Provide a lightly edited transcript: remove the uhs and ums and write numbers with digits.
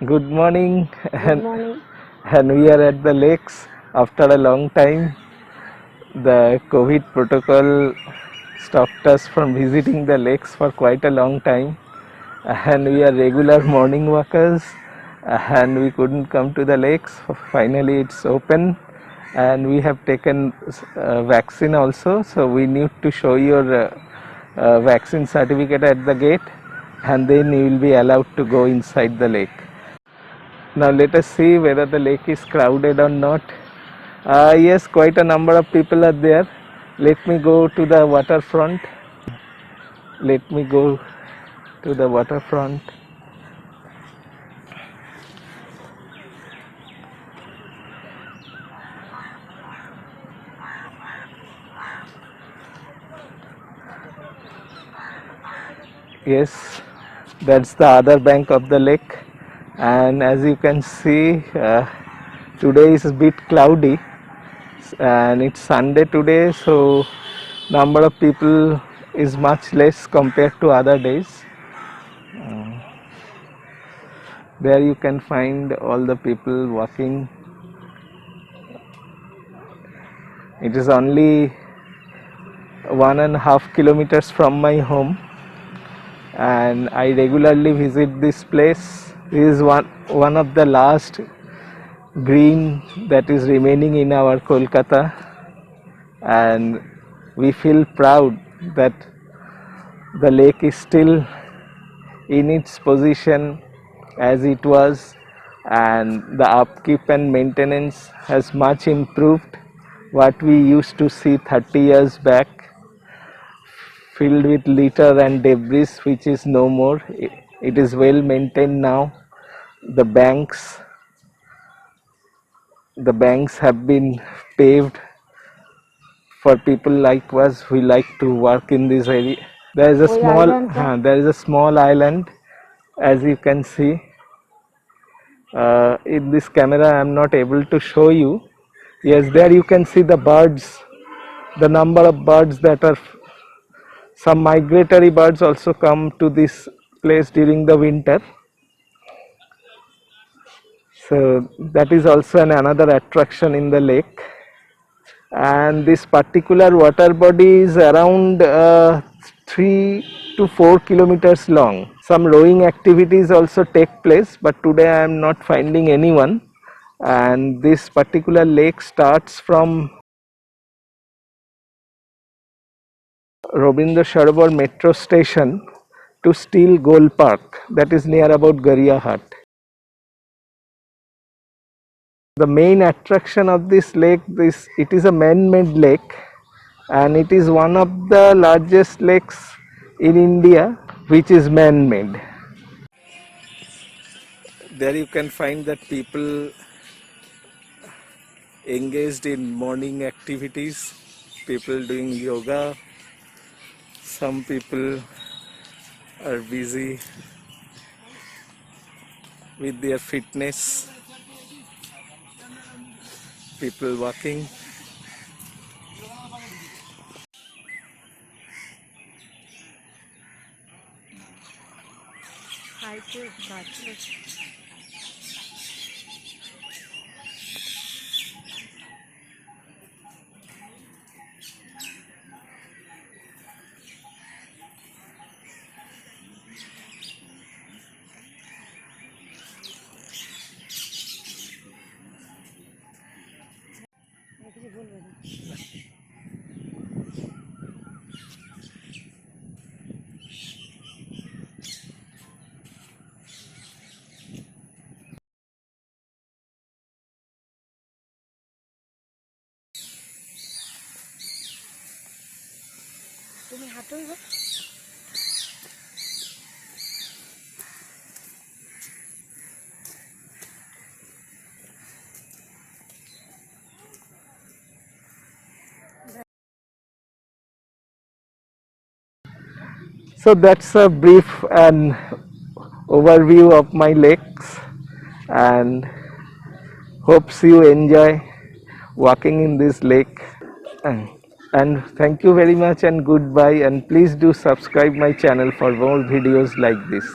Good morning, Good morning. and we are at the lakes after a long time. The COVID protocol stopped us from visiting the lakes for quite a long time, and we are regular morning walkers, and we couldn't come to the lakes. Finally, it's open, and we have taken vaccine also. So we need to show your vaccine certificate at the gate, and then you will be allowed to go inside the lake. Now let us see whether the lake is crowded or not. Yes, quite a number of people are there. Let me go to the waterfront. Let me go to the waterfront. Yes, that's the other bank of the lake, and as you can see, today is a bit cloudy, and it's Sunday today, so number of people is much less compared to other days. There you can find all the people walking. It is only 1.5 kilometers from my home, and I regularly visit this place. This is one of the last green that is remaining in our Kolkata, and we feel proud that the lake is still in its position as it was, and the upkeep and maintenance has much improved. What we used to see 30 years back, filled with litter and debris, which is no more. It is well maintained now. The banks, the banks have been paved for people like us who like to work in this area. ওই আইল্যান্ডটা There is a small island, as you can see. In this camera, I am not able to show you. Yes, there you can see the birds, the number of birds that are. Some migratory birds also come to this place during the winter. So that is also another attraction in the lake. And this particular water body is around 3 to 4 kilometers long. Some rowing activities also take place, but today I am not finding anyone. And this particular lake starts from Robindra Sarovar metro station to Steel Goal Park, that is near about Gariyahat. The main attraction of this lake, it is a man-made lake, and it is one of the largest lakes in India which is man-made. There you can find that people engaged in morning activities, people doing yoga, some people are busy with their fitness, people walking. তুমি হাঁটোই গো। So that's a brief and overview of my lakes, and hopes you enjoy walking in this lake. And thank you very much and goodbye, and please do subscribe my channel for more videos like this.